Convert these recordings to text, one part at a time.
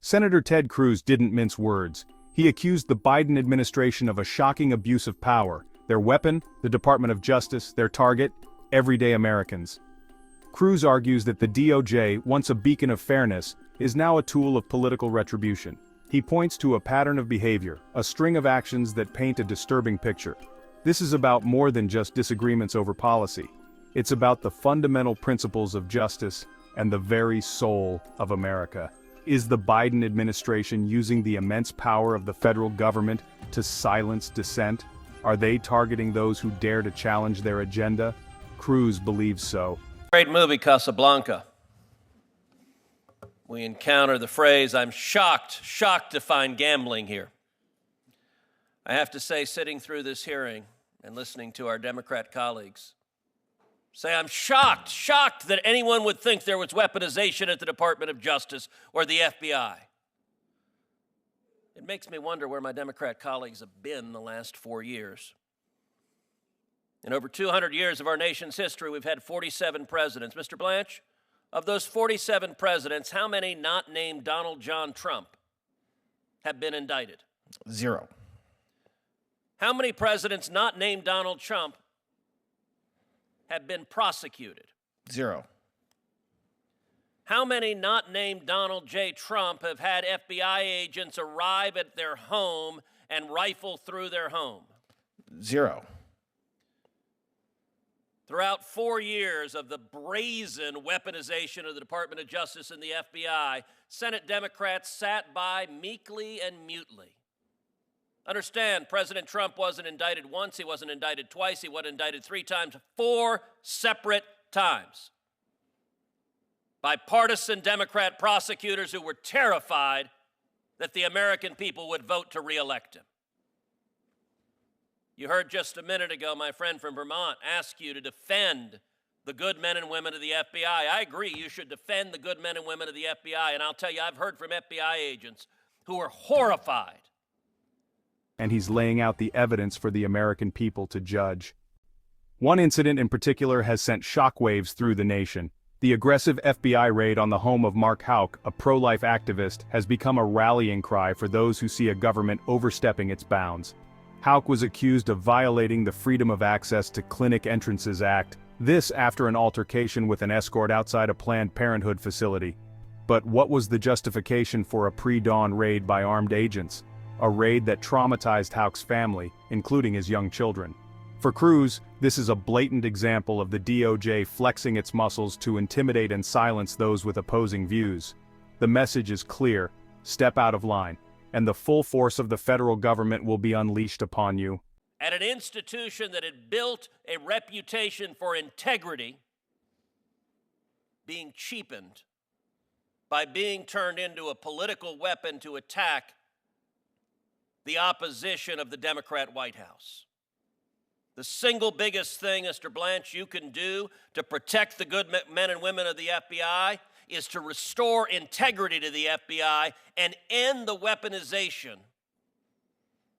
Senator Ted Cruz didn't mince words. He accused the Biden administration of a shocking abuse of power. Their weapon, the Department of Justice, their target, everyday Americans. Cruz argues that the DOJ, once a beacon of fairness, is now a tool of political retribution. He points to a pattern of behavior, a string of actions that paint a disturbing picture. This is about more than just disagreements over policy. It's about the fundamental principles of justice and the very soul of America. Is the Biden administration using the immense power of the federal government to silence dissent? Are they targeting those who dare to challenge their agenda? Cruz believes so. Great movie, Casablanca. We encounter the phrase, "I'm shocked to find gambling here." I have to say, sitting through this hearing and listening to our Democrat colleagues, say I'm shocked that anyone would think there was weaponization at the Department of Justice or the FBI. It makes me wonder where my Democrat colleagues have been the last 4 years. In over 200 years of our nation's history, we've had 47 presidents. Mr. Blanche, of those 47 presidents, how many not named Donald John Trump have been indicted? 0. How many presidents not named Donald Trump have been prosecuted? 0. How many not named Donald J. Trump have had FBI agents arrive at their home and rifle through their home? 0. Throughout 4 years of the brazen weaponization of the Department of Justice and the FBI, Senate Democrats sat by meekly and mutely. Understand, President Trump wasn't indicted once, he wasn't indicted twice, he wasn't indicted 3 times, 4 separate times by partisan Democrat prosecutors who were terrified that the American people would vote to re-elect him. You heard just a minute ago my friend from Vermont ask you to defend the good men and women of the FBI. I agree, you should defend the good men and women of the FBI, and I'll tell you, I've heard from FBI agents who are horrified. And he's laying out the evidence for the American people to judge. One incident in particular has sent shockwaves through the nation. The aggressive FBI raid on the home of Mark Houck, a pro-life activist, has become a rallying cry for those who see a government overstepping its bounds. Houck was accused of violating the Freedom of Access to Clinic Entrances Act, this after an altercation with an escort outside a Planned Parenthood facility. But what was the justification for a pre-dawn raid by armed agents? A raid that traumatized Houck's family, including his young children. For Cruz, this is a blatant example of the DOJ flexing its muscles to intimidate and silence those with opposing views. The message is clear: step out of line, and the full force of the federal government will be unleashed upon you. At an institution that had built a reputation for integrity being cheapened by being turned into a political weapon to attack the opposition of the Democrat White House. The single biggest thing, Mr. Blanche, you can do to protect the good men and women of the FBI is to restore integrity to the FBI and end the weaponization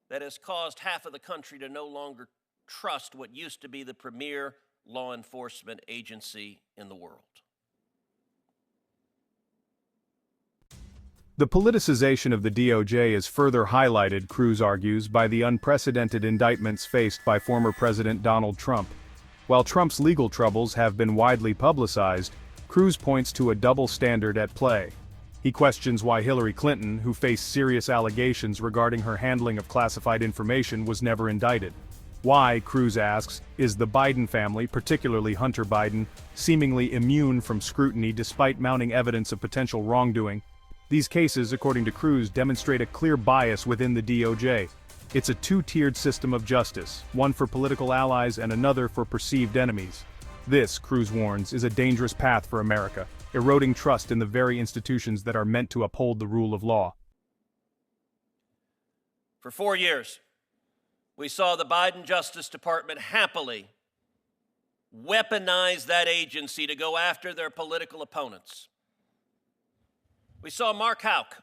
that has caused half of the country to no longer trust what used to be the premier law enforcement agency in the world. The politicization of the DOJ is further highlighted, Cruz argues, by the unprecedented indictments faced by former President Donald Trump. While Trump's legal troubles have been widely publicized, Cruz points to a double standard at play. He questions why Hillary Clinton, who faced serious allegations regarding her handling of classified information, was never indicted. Why, Cruz asks, is the Biden family, particularly Hunter Biden, seemingly immune from scrutiny despite mounting evidence of potential wrongdoing? These cases, according to Cruz, demonstrate a clear bias within the DOJ. It's a two-tiered system of justice, one for political allies and another for perceived enemies. This, Cruz warns, is a dangerous path for America, eroding trust in the very institutions that are meant to uphold the rule of law. For 4 years, we saw the Biden Justice Department happily weaponize that agency to go after their political opponents. We saw Mark Houck,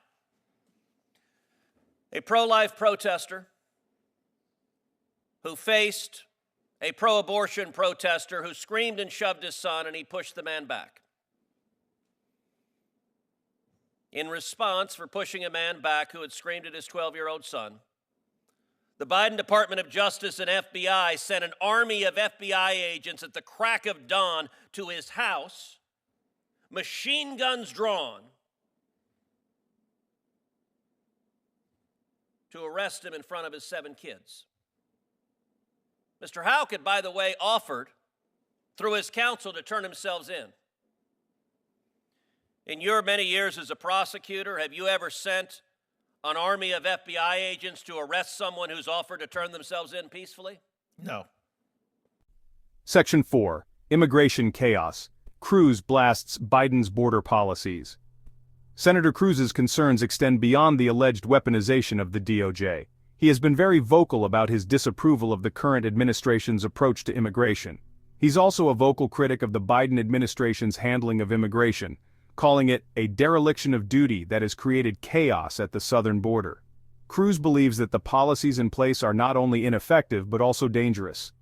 a pro-life protester who faced a pro-abortion protester who screamed and shoved his son, and he pushed the man back. In response for pushing a man back who had screamed at his 12-year-old son, the Biden Department of Justice and FBI sent an army of FBI agents at the crack of dawn to his house, machine guns drawn, to arrest him in front of his 7 kids. Mr. Houck had, by the way, offered, through his counsel, to turn himself in. In your many years as a prosecutor, have you ever sent an army of FBI agents to arrest someone who's offered to turn themselves in peacefully? No. Section 4. Immigration Chaos. Cruz blasts Biden's border policies. Senator Cruz's concerns extend beyond the alleged weaponization of the DOJ. He has been very vocal about his disapproval of the current administration's approach to immigration. He's also a vocal critic of the Biden administration's handling of immigration, calling it a dereliction of duty that has created chaos at the southern border. Cruz believes that the policies in place are not only ineffective but also dangerous.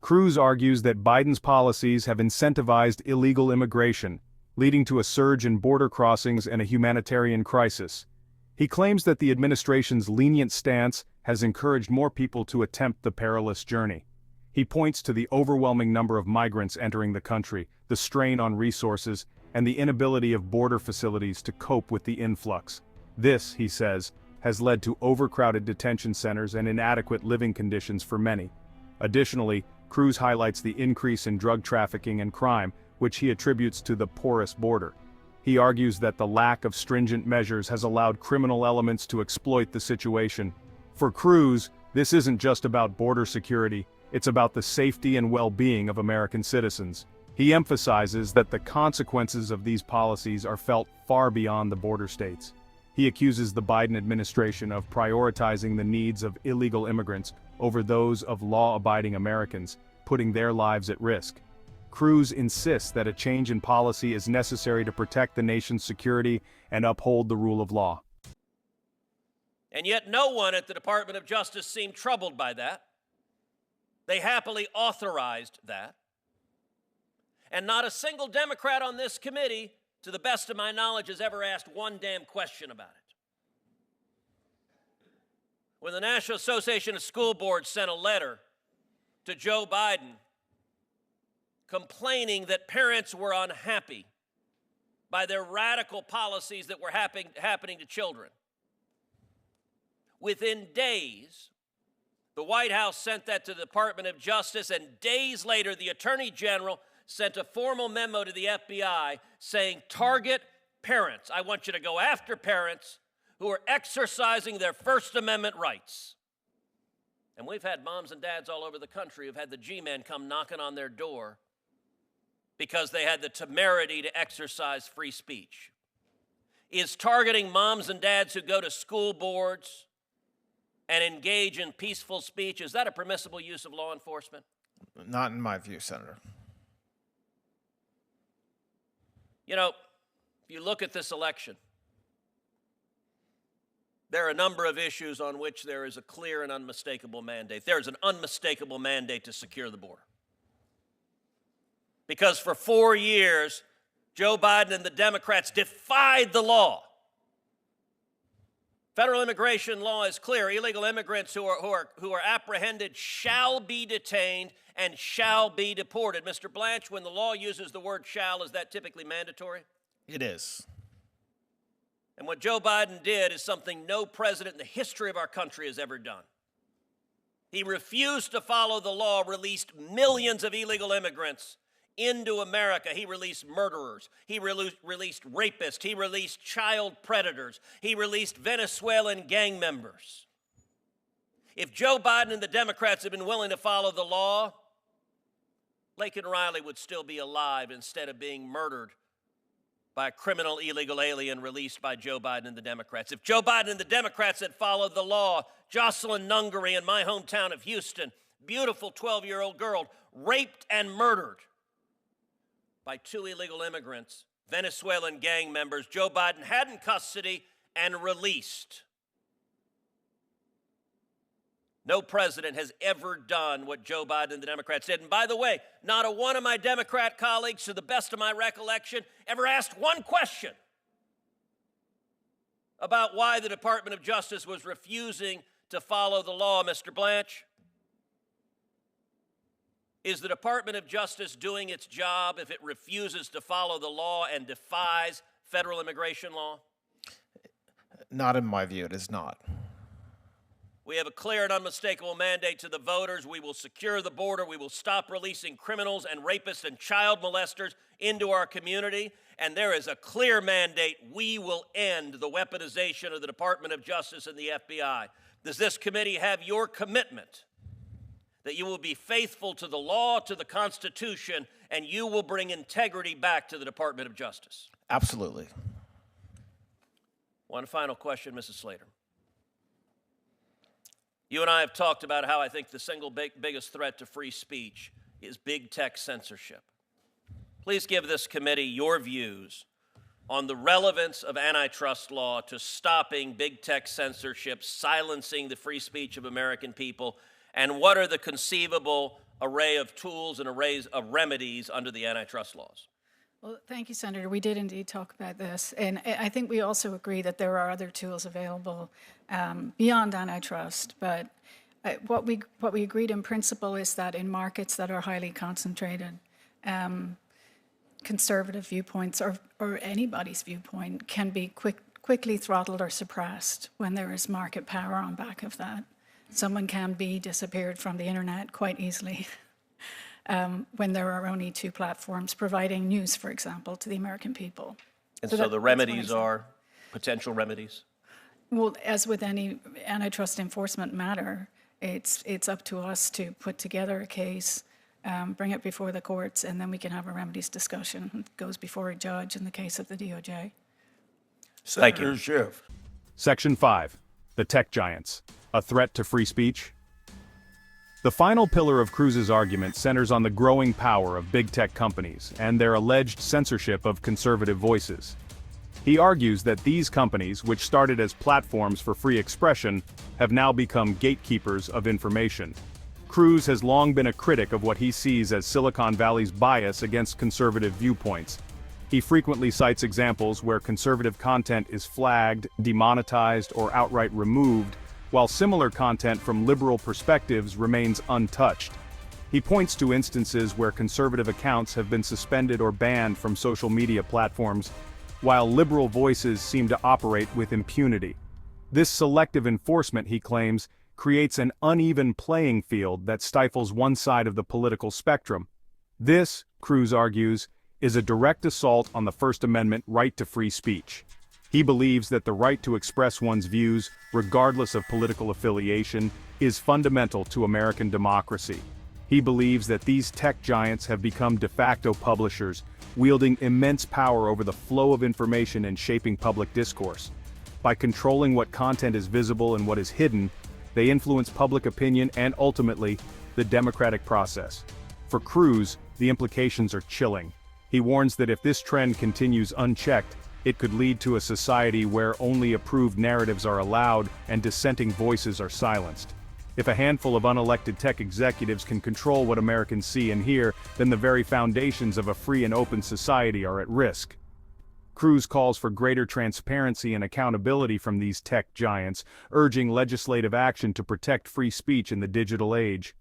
Cruz argues that Biden's policies have incentivized illegal immigration, leading to a surge in border crossings and a humanitarian crisis. He claims that the administration's lenient stance has encouraged more people to attempt the perilous journey. He points to the overwhelming number of migrants entering the country, the strain on resources, and the inability of border facilities to cope with the influx. This, he says, has led to overcrowded detention centers and inadequate living conditions for many. Additionally, Cruz highlights the increase in drug trafficking and crime, which he attributes to the porous border. He argues that the lack of stringent measures has allowed criminal elements to exploit the situation. For Cruz, this isn't just about border security, it's about the safety and well-being of American citizens. He emphasizes that the consequences of these policies are felt far beyond the border states. He accuses the Biden administration of prioritizing the needs of illegal immigrants over those of law-abiding Americans, putting their lives at risk. Cruz insists that a change in policy is necessary to protect the nation's security and uphold the rule of law. And yet no one at the Department of Justice seemed troubled by that. They happily authorized that. And not a single Democrat on this committee, to the best of my knowledge, has ever asked one damn question about it. When the National Association of School Boards sent a letter to Joe Biden complaining that parents were unhappy by their radical policies that were happening to children, within days, the White House sent that to the Department of Justice, and days later, the Attorney General sent a formal memo to the FBI saying, target parents. I want you to go after parents who are exercising their First Amendment rights. And we've had moms and dads all over the country who've had the G-men come knocking on their door because they had the temerity to exercise free speech. Is targeting moms and dads who go to school boards and engage in peaceful speech, is that a permissible use of law enforcement? Not in my view, Senator. You know, if you look at this election, there are a number of issues on which there is a clear and unmistakable mandate. There is an unmistakable mandate to secure the border. Because for 4 years, Joe Biden and the Democrats defied the law. Federal immigration law is clear. Illegal immigrants who are apprehended shall be detained and shall be deported. Mr. Blanche, when the law uses the word shall, is that typically mandatory? It is. And what Joe Biden did is something no president in the history of our country has ever done. He refused to follow the law, released millions of illegal immigrants into America. He released murderers. He released rapists. He released child predators. He released Venezuelan gang members. If Joe Biden and the Democrats had been willing to follow the law, Laken Riley would still be alive instead of being murdered by a criminal illegal alien released by Joe Biden and the Democrats. If Joe Biden and the Democrats had followed the law, Jocelyn Nungary in my hometown of Houston, beautiful 12-year-old girl, raped and murdered by 2 illegal immigrants, Venezuelan gang members, Joe Biden had in custody and released. No president has ever done what Joe Biden and the Democrats did. And by the way, not a one of my Democrat colleagues, to the best of my recollection, ever asked one question about why the Department of Justice was refusing to follow the law, Mr. Blanche? Is the Department of Justice doing its job if it refuses to follow the law and defies federal immigration law? Not in my view, it is not. We have a clear and unmistakable mandate to the voters. We will secure the border. We will stop releasing criminals and rapists and child molesters into our community. And there is a clear mandate. We will end the weaponization of the Department of Justice and the FBI. Does this committee have your commitment that you will be faithful to the law, to the Constitution, and you will bring integrity back to the Department of Justice? Absolutely. One final question, Mrs. Slater. You and I have talked about how I think the single biggest threat to free speech is big tech censorship. Please give this committee your views on the relevance of antitrust law to stopping big tech censorship, silencing the free speech of American people, and what are the conceivable array of tools and arrays of remedies under the antitrust laws? Well, thank you, Senator. We did indeed talk about this. And I think we also agree that there are other tools available beyond antitrust. But what we agreed in principle is that in markets that are highly concentrated, conservative viewpoints or anybody's viewpoint can be quickly throttled or suppressed when there is market power on back of that. Someone can be disappeared from the internet quite easily. When there are only two platforms providing news, for example, to the American people. And so the remedies are potential remedies? Well, as with any antitrust enforcement matter, it's up to us to put together a case, bring it before the courts, and then we can have a remedies discussion. It goes before a judge in the case of the DOJ. Senator Schiff. Section 5. The Tech Giants. A threat to free speech? The final pillar of Cruz's argument centers on the growing power of big tech companies and their alleged censorship of conservative voices. He argues that these companies, which started as platforms for free expression, have now become gatekeepers of information. Cruz has long been a critic of what he sees as Silicon Valley's bias against conservative viewpoints. He frequently cites examples where conservative content is flagged, demonetized, or outright removed, while similar content from liberal perspectives remains untouched. He points to instances where conservative accounts have been suspended or banned from social media platforms, while liberal voices seem to operate with impunity. This selective enforcement, he claims, creates an uneven playing field that stifles one side of the political spectrum. This, Cruz argues, is a direct assault on the First Amendment right to free speech. He believes that the right to express one's views, regardless of political affiliation, is fundamental to American democracy. He believes that these tech giants have become de facto publishers, wielding immense power over the flow of information and shaping public discourse. By controlling what content is visible and what is hidden, they influence public opinion and ultimately, the democratic process. For Cruz, the implications are chilling. He warns that if this trend continues unchecked, it could lead to a society where only approved narratives are allowed and dissenting voices are silenced. If a handful of unelected tech executives can control what Americans see and hear, then the very foundations of a free and open society are at risk. Cruz calls for greater transparency and accountability from these tech giants, urging legislative action to protect free speech in the digital age.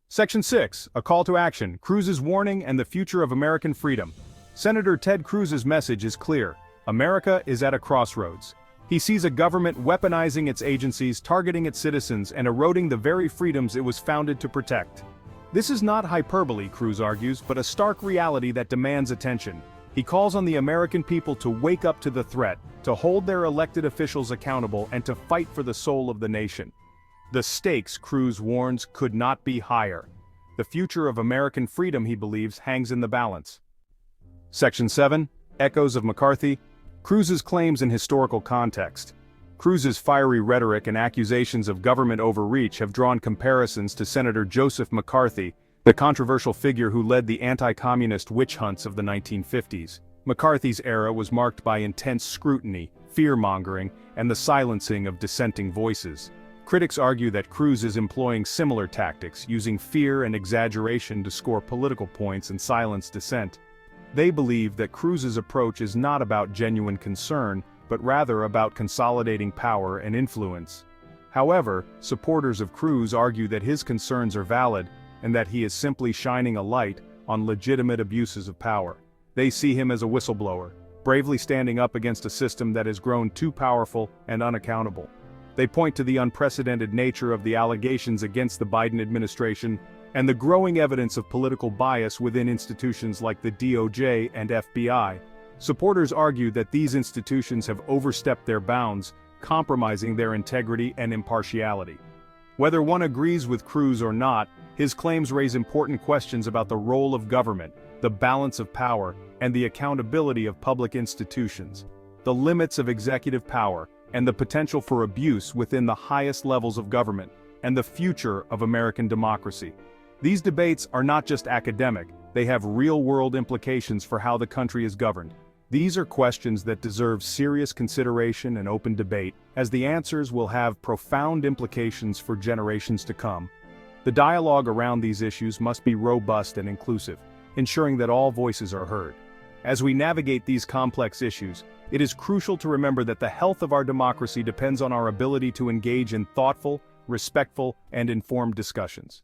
Section 6, a call to action, Cruz's warning and the future of American freedom. Senator Ted Cruz's message is clear. America is at a crossroads. He sees a government weaponizing its agencies, targeting its citizens, and eroding the very freedoms it was founded to protect. This is not hyperbole, Cruz argues, but a stark reality that demands attention. He calls on the American people to wake up to the threat, to hold their elected officials accountable, and to fight for the soul of the nation. The stakes, Cruz warns, could not be higher. The future of American freedom, he believes, hangs in the balance. Section 7, Echoes of McCarthy. Cruz's claims in historical context. Cruz's fiery rhetoric and accusations of government overreach have drawn comparisons to Senator Joseph McCarthy, the controversial figure who led the anti-communist witch hunts of the 1950s. McCarthy's era was marked by intense scrutiny, fear-mongering, and the silencing of dissenting voices. Critics argue that Cruz is employing similar tactics, using fear and exaggeration to score political points and silence dissent. They believe that Cruz's approach is not about genuine concern, but rather about consolidating power and influence. However, supporters of Cruz argue that his concerns are valid and that he is simply shining a light on legitimate abuses of power. They see him as a whistleblower, bravely standing up against a system that has grown too powerful and unaccountable. They point to the unprecedented nature of the allegations against the Biden administration and the growing evidence of political bias within institutions like the DOJ and FBI. Supporters argue that these institutions have overstepped their bounds, compromising their integrity and impartiality. Whether one agrees with Cruz or not, his claims raise important questions about the role of government, the balance of power, and the accountability of public institutions, the limits of executive power, and the potential for abuse within the highest levels of government, and the future of American democracy. These debates are not just academic, they have real-world implications for how the country is governed. These are questions that deserve serious consideration and open debate, as the answers will have profound implications for generations to come. The dialogue around these issues must be robust and inclusive, ensuring that all voices are heard. As we navigate these complex issues, it is crucial to remember that the health of our democracy depends on our ability to engage in thoughtful, respectful, and informed discussions.